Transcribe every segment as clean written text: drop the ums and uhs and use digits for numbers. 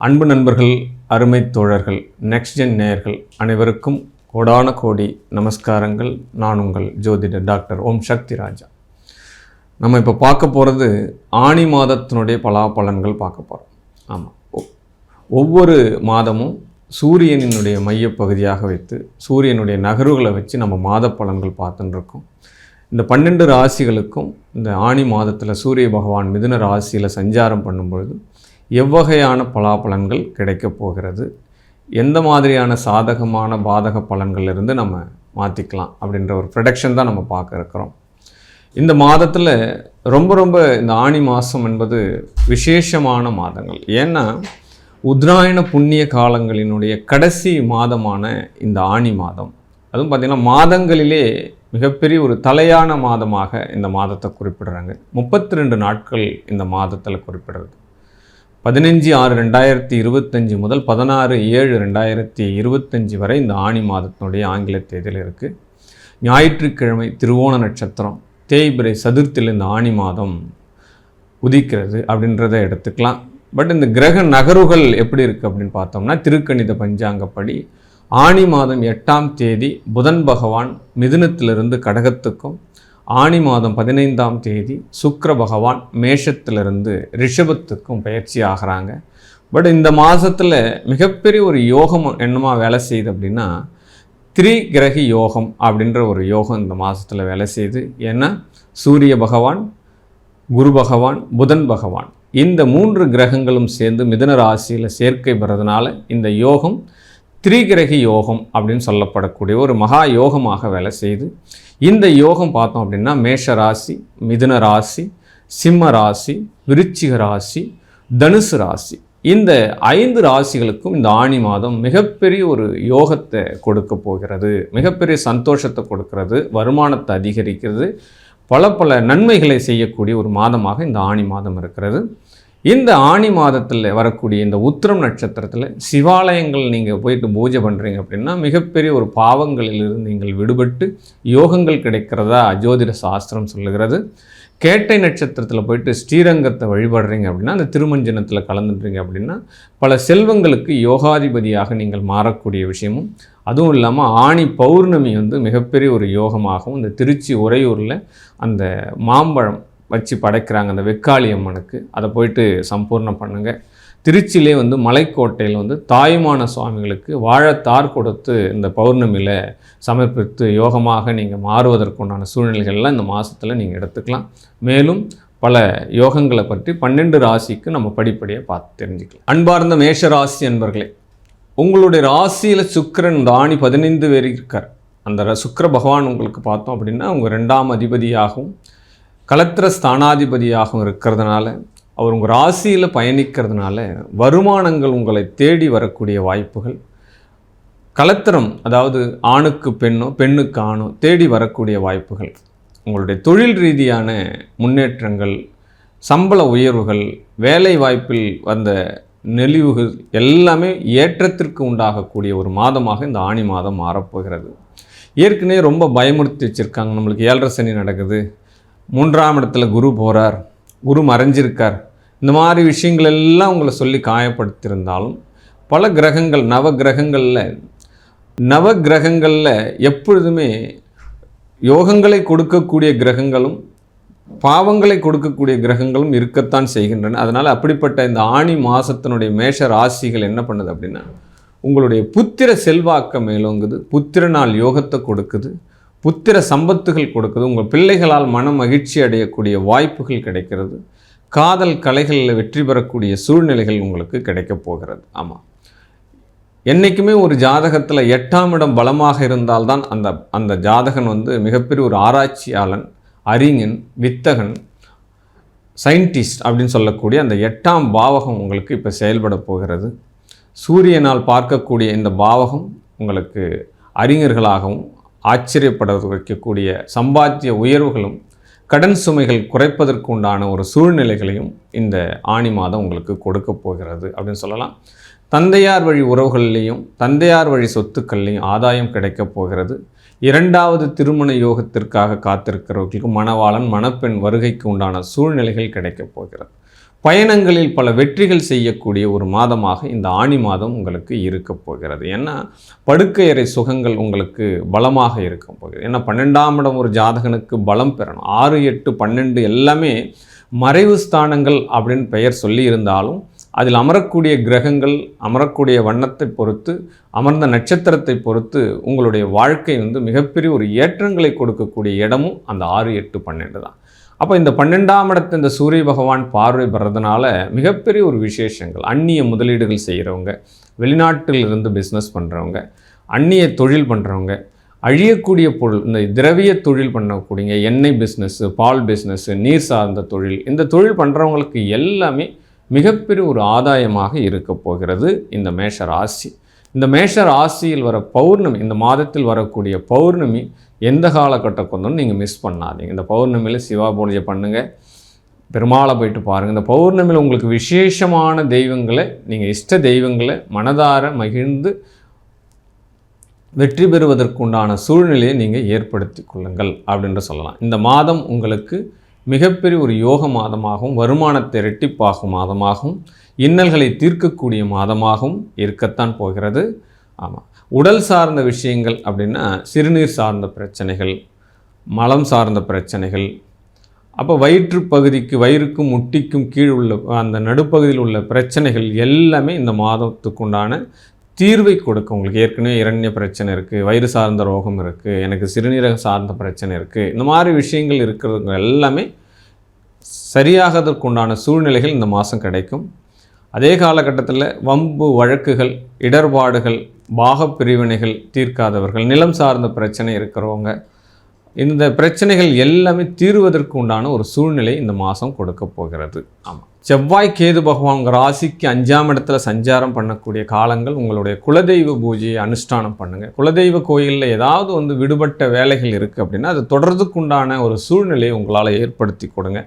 அன்பு நண்பர்கள், அருமை தோழர்கள், நெக்ஸ்ட் ஜென் நேயர்கள் அனைவருக்கும் கோடான கோடி நமஸ்காரங்கள். நான் உங்கள் ஜோதிடர் டாக்டர் ஓம் சக்தி ராஜா. நம்ம இப்போ பார்க்க போகிறது ஆணி மாதத்தினுடைய பலாபலன்கள் பார்க்க போகிறோம். ஆமாம், ஒவ்வொரு மாதமும் சூரியனினுடைய மையப்பகுதியாக வைத்து சூரியனுடைய நகர்வுகளை வச்சு நம்ம மாத பலன்கள் பார்த்துன்னு இருக்கோம். இந்த 12 ராசிகளுக்கும் இந்த ஆணி மாதத்தில் சூரிய பகவான் மிதுன ராசியில் சஞ்சாரம் பண்ணும்பொழுது எவ்வகையான பலாபலன்கள் கிடைக்கப் போகிறது, எந்த மாதிரியான சாதகமான பாதக பலன்கள்லேருந்து நம்ம மாற்றிக்கலாம் அப்படின்ற ஒரு ப்ரொடக்ஷன் தான் நம்ம பார்க்க இருக்கிறோம். இந்த மாதத்தில் ரொம்ப இந்த ஆணி மாதம் என்பது விசேஷமான மாதங்கள். ஏன்னா உத்தராயண புண்ணிய காலங்களினுடைய கடைசி மாதமான இந்த ஆணி மாதம், அதுவும் பார்த்திங்கன்னா மாதங்களிலே மிகப்பெரிய ஒரு தலையான மாதமாக இந்த மாதத்தை குறிப்பிடுறாங்க. 32 நாட்கள் இந்த மாதத்தில் குறிப்பிடுறது. 15/6/2025 முதல் 16/7/2025 வரை இந்த ஆணி மாதத்தினுடைய ஆங்கில தேதியில் இருக்குது. ஞாயிற்றுக்கிழமை திருவோண நட்சத்திரம், தேய்பிறை சதுர்த்தியில் இந்த ஆணி மாதம் உதிக்கிறது அப்படின்றத எடுத்துக்கலாம். பட் இந்த கிரக நகர்வுகள் எப்படி இருக்குது அப்படின்னு பார்த்தோம்னா, திருக்கணித பஞ்சாங்கப்படி ஆணி மாதம் 8ஆம் தேதி புதன் பகவான் மிதுனத்திலிருந்து கடகத்துக்கும், ஆணி மாதம் 15ஆம் தேதி சுக்கிர பகவான் மேஷத்திலிருந்து ரிஷபத்துக்கும் பயிற்சி ஆகிறாங்க. பட் இந்த மாதத்தில் மிகப்பெரிய ஒரு யோகம் என்னமா வேலை செய்யுது அப்படின்னா, திரிகிரகி யோகம் அப்படின்ற ஒரு யோகம் இந்த மாதத்தில் வேலை செய்யுது. ஏன்னா சூரிய பகவான், குரு பகவான், புதன் பகவான் இந்த 3 கிரகங்களும் சேர்ந்து மிதுன ராசியில் சேர்க்கை பெறதுனால இந்த யோகம் திரிகிரகி யோகம் அப்படின்னு சொல்லப்படக்கூடிய ஒரு மகா யோகமாக வேலை செய்யுது. இந்த யோகம் பார்த்தோம் அப்படின்னா மேஷ ராசி, மிதுன ராசி, சிம்ம ராசி, விருச்சிக ராசி, தனுசு ராசி இந்த 5 ராசிகளுக்கும் இந்த ஆணி மாதம் மிகப்பெரிய ஒரு யோகத்தை கொடுக்க போகிறது. மிகப்பெரிய சந்தோஷத்தை கொடுக்கிறது, வருமானத்தை அதிகரிக்கிறது, பல நன்மைகளை செய்யக்கூடிய ஒரு மாதமாக இந்த ஆணி மாதம் இருக்கிறது. இந்த ஆணி மாதத்தில் வரக்கூடிய இந்த உத்திரம் நட்சத்திரத்தில் சிவாலயங்கள் நீங்கள் போயிட்டு பூஜை பண்ணுறீங்க அப்படின்னா மிகப்பெரிய ஒரு பாவங்களிலிருந்து நீங்கள் விடுபட்டு யோகங்கள் கிடைக்கிறதா ஜோதிட சாஸ்திரம் சொல்லுகிறது. கேட்டை நட்சத்திரத்தில் போயிட்டு ஸ்ரீரங்கத்தை வழிபடுறீங்க அப்படின்னா, அந்த திருமஞ்சனத்தில் கலந்துடுறீங்க அப்படின்னா பல செல்வங்களுக்கு யோகாதிபதியாக நீங்கள் மாறக்கூடிய விஷயமும், அதுவும் இல்லாமல் ஆணி பௌர்ணமி மிகப்பெரிய ஒரு யோகமாகவும், இந்த திருச்சி உறையூரில் அந்த மாம்பழம் வச்சு படைக்கிறாங்க அந்த வெக்காளி அம்மனுக்கு, அதை போயிட்டு சம்பூர்ணம் பண்ணுங்கள். திருச்சியிலே மலைக்கோட்டையில் தாயுமான சுவாமிகளுக்கு வாழைத்தார் கொடுத்து இந்த பௌர்ணமியில் சமர்ப்பித்து யோகமாக நீங்கள் மாறுவதற்குண்டான சூழ்நிலைகள்லாம் இந்த மாதத்தில் நீங்கள் எடுத்துக்கலாம். மேலும் பல யோகங்களை பற்றி 12 ராசிக்கு நம்ம படிப்படியாக பார்த்து தெரிஞ்சுக்கலாம். அன்பார்ந்த மேஷ ராசி அன்பர்களே, உங்களுடைய ராசியில் சுக்கிரன் இந்த ஆணி 15 பேர் இருக்கார். அந்த சுக்கிர பகவான் உங்களுக்கு பார்த்தோம் அப்படின்னா உங்கள் 2ஆம் அதிபதியாகவும் கலத்திர ஸ்தானாதிபதியாகவும் இருக்கிறதுனால, அவர் உங்கள் ராசியில் பயணிக்கிறதுனால வருமானங்கள் உங்களை தேடி வரக்கூடிய வாய்ப்புகள், கலத்திரம் அதாவது ஆணுக்கு பெண்ணோ பெண்ணுக்கு ஆணோ தேடி வரக்கூடிய வாய்ப்புகள், உங்களுடைய தொழில் ரீதியான முன்னேற்றங்கள், சம்பள உயர்வுகள், வேலை வாய்ப்பில் வந்த நெளிவுகள் எல்லாமே ஏற்றத்திற்கு உண்டாகக்கூடிய ஒரு மாதமாக இந்த ஆணி மாதம் மாறப்போகிறது. ஏற்கனவே ரொம்ப பயமுறுத்தி வச்சுருக்காங்க, நம்மளுக்கு 7.5 சனி நடக்குது, 3ஆம் இடத்துல குரு போகிறார், குரு மறைஞ்சிருக்கார், இந்த மாதிரி விஷயங்கள் எல்லாம் உங்களை சொல்லி காயப்படுத்தியிருந்தாலும் பல கிரகங்கள் நவகிரகங்களில் எப்பொழுதுமே யோகங்களை கொடுக்கக்கூடிய கிரகங்களும் பாவங்களை கொடுக்கக்கூடிய கிரகங்களும் இருக்கத்தான் செய்கின்றன. அதனால் அப்படிப்பட்ட இந்த ஆணி மாதத்தினுடைய மேஷ ராசிகள் என்ன பண்ணுது அப்படின்னா, உங்களுடைய புத்திர செல்வாக்க மேலோங்குது, புத்திரனால் யோகத்தை கொடுக்குது, புத்திர சம்பத்துகள் கொடுக்குது, உங்கள் பிள்ளைகளால் மன மகிழ்ச்சி அடையக்கூடிய வாய்ப்புகள் கிடைக்கிறது, காதல் கலைகளில் வெற்றி பெறக்கூடிய சூழ்நிலைகள் உங்களுக்கு கிடைக்கப் போகிறது. ஆமாம், என்றைக்குமே ஒரு ஜாதகத்தில் 8ஆம் இடம் பலமாக இருந்தால்தான் அந்த ஜாதகன் மிகப்பெரிய ஒரு ஆராய்ச்சியாளன், அறிஞன், வித்தகன், சயின்டிஸ்ட் அப்படின்னு சொல்லக்கூடிய அந்த 8ஆம் பாவகம் உங்களுக்கு இப்போ செயல்பட போகிறது. சூரியனால் பார்க்கக்கூடிய இந்த பாவகம் உங்களுக்கு அறிஞர்களாகவும் ஆச்சரியப்பட வைக்கக்கூடிய சம்பாத்திய உயர்வுகளும் கடன் சுமைகள் குறைப்பதற்கு உண்டான ஒரு சூழ்நிலைகளையும் இந்த ஆணி மாதம் உங்களுக்கு கொடுக்க போகிறது அப்படின்னு சொல்லலாம். தந்தையார் வழி உறவுகள்லேயும் தந்தையார் வழி சொத்துக்கள்லேயும் ஆதாயம் கிடைக்கப் போகிறது. 2வது திருமண யோகத்திற்காக காத்திருக்கிறவர்களுக்கு மணவாளன் மணப்பெண் வருகைக்கு உண்டான சூழ்நிலைகள் கிடைக்கப் போகிறது. பயணங்களில் பல வெற்றிகள் செய்யக்கூடிய ஒரு மாதமாக இந்த ஆணி மாதம் உங்களுக்கு இருக்க போகிறது. ஏன்னா படுக்கையறை சுகங்கள் உங்களுக்கு பலமாக இருக்க போகிறது. ஏன்னா 12ஆம் இடம் ஒரு ஜாதகனுக்கு பலம் பெறணும். 6, 8, 12 எல்லாமே மறைவு ஸ்தானங்கள் அப்படின்னு பெயர் சொல்லி இருந்தாலும் அதில் அமரக்கூடிய கிரகங்கள் அமரக்கூடிய வண்ணத்தை பொறுத்து, அமர்ந்த நட்சத்திரத்தை பொறுத்து உங்களுடைய வாழ்க்கை மிகப்பெரிய ஒரு ஏற்றங்களை கொடுக்கக்கூடிய இடமும் அந்த 6, 8, 12 தான். அப்போ இந்த 12ஆம் இடத்தை இந்த சூரிய பகவான் பார்வை பெறதுனால மிகப்பெரிய ஒரு விசேஷங்கள். அந்நிய முதலீடுகள் செய்கிறவங்க, வெளிநாட்டில் இருந்து பிஸ்னஸ் பண்ணுறவங்க, அந்நிய தொழில் பண்ணுறவங்க, அழியக்கூடிய பொருள் இந்த திரவிய தொழில் பண்ணக்கூடிய எண்ணெய் பிஸ்னஸ்ஸு, பால் பிஸ்னஸ்ஸு, நீர் சார்ந்த தொழில், இந்த தொழில் பண்ணுறவங்களுக்கு எல்லாமே மிகப்பெரிய ஒரு ஆதாயமாக இருக்க போகிறது இந்த மேஷ ராசி. இந்த மேஷ ராசியில் வர பௌர்ணமி, இந்த மாதத்தில் வரக்கூடிய பௌர்ணமி எந்த காலகட்டத்துக்கு வந்தோன்னு நீங்கள் மிஸ் பண்ணாதீங்க. இந்த பௌர்ணமியில் சிவா பூஜை பண்ணுங்கள், பெருமாளை போயிட்டு பாருங்கள். இந்த பௌர்ணமியில் உங்களுக்கு விசேஷமான தெய்வங்களை, நீங்கள் இஷ்ட தெய்வங்களை மனதார மகிழ்ந்து வெற்றி பெறுவதற்குண்டான சூழ்நிலையை நீங்கள் ஏற்படுத்தி கொள்ளுங்கள் அப்படின்ற சொல்லலாம். இந்த மாதம் உங்களுக்கு மிகப்பெரிய ஒரு யோக மாதமாகவும், வருமானத்தை இரட்டிப்பாகும் மாதமாகவும், இன்னல்களை தீர்க்கக்கூடிய மாதமாகவும் இருக்கத்தான் போகிறது. ஆமாம், உடல் சார்ந்த விஷயங்கள் அப்படின்னா சிறுநீர் சார்ந்த பிரச்சனைகள், மலம் சார்ந்த பிரச்சனைகள், அப்போ வயிற்று பகுதிக்கு, வயிறுக்கும் முட்டிக்கும் கீழ் உள்ள அந்த நடுப்பகுதியில் உள்ள பிரச்சனைகள் எல்லாமே இந்த மாதத்துக்குண்டான தீர்வை கொடுக்கும். உங்களுக்கு ஏற்கனவே இரண்ய பிரச்சனை இருக்குது, வயிறு சார்ந்த ரோகம் இருக்குது, எனக்கு சிறுநீரக சார்ந்த பிரச்சனை இருக்குது, இந்த மாதிரி விஷயங்கள் இருக்கிறவங்க எல்லாமே சரியாகதற்குண்டான சூழ்நிலைகள் இந்த மாதம் கிடைக்கும். அதே காலகட்டத்தில் வம்பு வழக்குகள், இடர்பாடுகள், பாகப் பிரிவினைகள் தீர்க்காதவர்கள், நிலம் சார்ந்த பிரச்சனை இருக்கிறவங்க, இந்த பிரச்சனைகள் எல்லாமே தீர்வதற்கு உண்டான ஒரு சூழ்நிலை இந்த மாதம் கொடுக்க போகிறது. ஆமாம், செவ்வாய் கேது பகவான் ராசிக்கு 5ஆம் இடத்துல சஞ்சாரம் பண்ணக்கூடிய காலங்கள். உங்களுடைய குலதெய்வ பூஜையை அனுஷ்டானம் பண்ணுங்கள். குலதெய்வ கோயிலில் ஏதாவது விடுபட்ட வேலைகள் இருக்குது அப்படின்னா அது தொடர்றதுக்குண்டான ஒரு சூழ்நிலையை உங்களால் ஏற்படுத்தி கொடுங்க.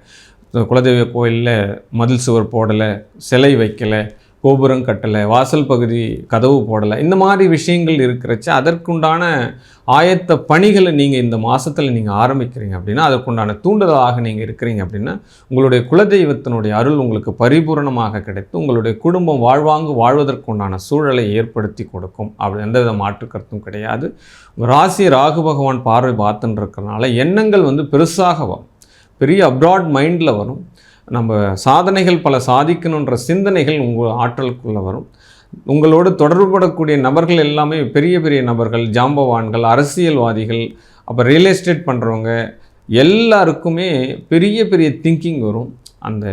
குலதெய்வ கோயிலில் மதில் சுவர் போடலை, சிலை வைக்கலை, கோபுரம் கட்டலை, வாசல் பகுதி கதவு போடலை, இந்த மாதிரி விஷயங்கள் இருக்கிறச்ச அதற்குண்டான ஆயத்த பணிகளை நீங்கள் இந்த மாதத்தில் நீங்கள் ஆரம்பிக்கிறீங்க அப்படின்னா, அதற்குண்டான தூண்டுதலாக நீங்கள் இருக்கிறீங்க அப்படின்னா உங்களுடைய குலதெய்வத்தினுடைய அருள் உங்களுக்கு பரிபூரணமாக கிடைத்து உங்களுடைய குடும்பம் வாழ்வாங்கு வாழ்வதற்குண்டான சூழலை ஏற்படுத்தி கொடுக்கும். அப்படி எந்தவித மாற்று கருத்தும் கிடையாது. ராசி ராகு பகவான் பார்வை பார்த்துன்னு இருக்கிறதுனால எண்ணங்கள் பெருசாக வரும், பெரிய அப்ராட் மைண்டில் வரும். நம்ம சாதனைகள் பல சாதிக்கணுன்ற சிந்தனைகள் உங்கள் ஆற்றலுக்குள்ளே வரும். உங்களோடு தொடர்புபடக்கூடிய நபர்கள் எல்லாமே பெரிய பெரிய நபர்கள், ஜாம்பவான்கள், அரசியல்வாதிகள், அப்போ ரியல் எஸ்டேட் பண்ணுறவங்க எல்லாருக்குமே பெரிய பெரிய திங்கிங் வரும். அந்த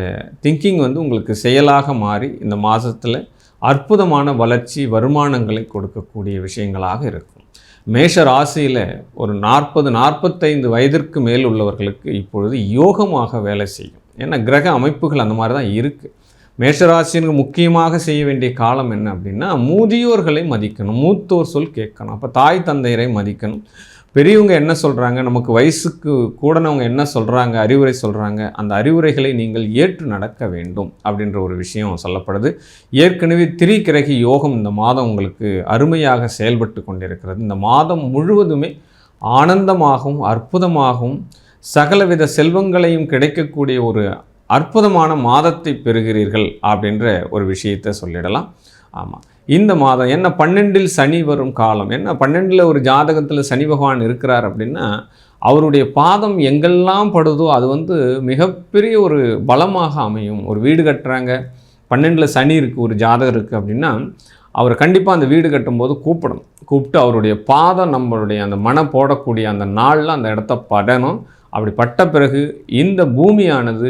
திங்கிங் உங்களுக்கு செயலாக மாறி இந்த மாதத்தில் அற்புதமான வளர்ச்சி, வருமானங்களை கொடுக்கக்கூடிய விஷயங்களாக இருக்கும். மேஷ ராசியில் ஒரு 40-45 வயதிற்கு மேல் உள்ளவர்களுக்கு இப்பொழுது யோகமாக வேலை செய்யும். ஏன்னா கிரக அமைப்புகள் அந்த மாதிரி தான் இருக்குது. மேஷராசினுக்கு முக்கியமாக செய்ய வேண்டிய காலம் என்ன அப்படின்னா, முதியோர்களை மதிக்கணும், மூத்தோர் சொல் கேட்கணும். அப்போ தாய் தந்தையரை மதிக்கணும். பெரியவங்க என்ன சொல்கிறாங்க, நமக்கு வயசுக்கு கூடனவங்க என்ன சொல்கிறாங்க, அறிவுரை சொல்கிறாங்க, அந்த அறிவுரைகளை நீங்கள் ஏற்று நடக்க வேண்டும் அப்படின்ற ஒரு விஷயம் சொல்லப்படுது. ஏற்கனவே திரிகிரகி யோகம் இந்த மாதம் உங்களுக்கு அருமையாக செயல்பட்டு கொண்டிருக்கிறது. இந்த மாதம் முழுவதுமே ஆனந்தமாகவும் அற்புதமாகவும் சகலவித செல்வங்களையும் கிடைக்கக்கூடிய ஒரு அற்புதமான மாதத்தை பெறுகிறீர்கள் அப்படின்ற ஒரு விஷயத்தை சொல்லிடலாம். ஆமாம், இந்த மாதம் என்ன 12இல் சனி வரும் காலம். என்ன 12இல் ஒரு ஜாதகத்தில் சனி பகவான் இருக்கிறார் அப்படின்னா அவருடைய பாதம் எங்கெல்லாம் படுதோ அது மிகப்பெரிய ஒரு பலமாக அமையும். ஒரு வீடு கட்டுறாங்க, 12இல் சனி இருக்குது, ஒரு ஜாதகம் இருக்குது அப்படின்னா அவர் கண்டிப்பாக அந்த வீடு கட்டும்போது கூப்பிடணும். கூப்பிட்டு அவருடைய பாதம் நம்மளுடைய அந்த மனை போடக்கூடிய அந்த நாளில் அந்த இடத்த படணும். அப்படி பட்ட பிறகு இந்த பூமியானது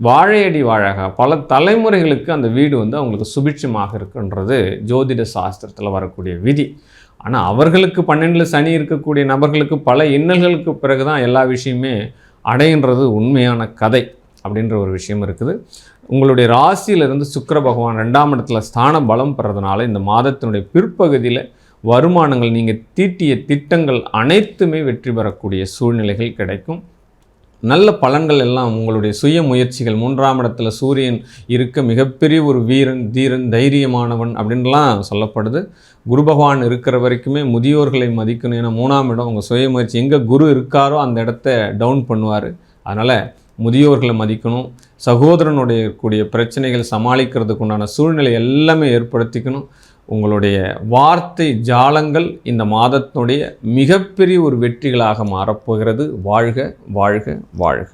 வாழையடி வாழாக பல தலைமுறைகளுக்கு அந்த வீடு அவங்களுக்கு சுபிட்சமாக இருக்குன்றது ஜோதிட சாஸ்திரத்தில் வரக்கூடிய விதி. ஆனால் அவர்களுக்கு 12இல் சனி இருக்கக்கூடிய நபர்களுக்கு பல இன்னல்களுக்கு பிறகு தான் எல்லா விஷயமே அடைகின்றது உண்மையான கதை அப்படின்ற ஒரு விஷயம் இருக்குது. உங்களுடைய ராசியிலிருந்து சுக்கிர பகவான் 2ஆம் இடத்துல ஸ்தான பலம் பெறதுனால இந்த மாதத்தினுடைய பிற்பகுதியில் வருமானங்கள், நீங்கள் தீட்டிய திட்டங்கள் அனைத்துமே வெற்றி பெறக்கூடிய சூழ்நிலைகள் கிடைக்கும். நல்ல பலன்கள் எல்லாம் உங்களுடைய சுய முயற்சிகள், 3ஆம் இடத்துல சூரியன் இருக்க மிகப்பெரிய ஒரு வீரன், தீரன், தைரியமானவன் அப்படின்லாம் சொல்லப்படுது. குரு பகவான் இருக்கிற வரைக்குமே முதியோர்களை மதிக்கணும். ஏன்னா 3ஆம் இடம் உங்கள் சுய முயற்சி, எங்கே குரு இருக்காரோ அந்த இடத்த டவுன் பண்ணுவார். அதனால் முதியோர்களை மதிக்கணும். சகோதரனுடைய கூடிய பிரச்சனைகள் சமாளிக்கிறதுக்கு உண்டான சூழ்நிலை எல்லாமே ஏற்படுத்திக்கணும். உங்களுடைய வார்த்தை ஜாலங்கள் இந்த மாதத்தினுடைய மிகப்பெரிய ஒரு வெற்றிகளாக மாறப்போகிறது. வாழ்க வாழ்க வாழ்க.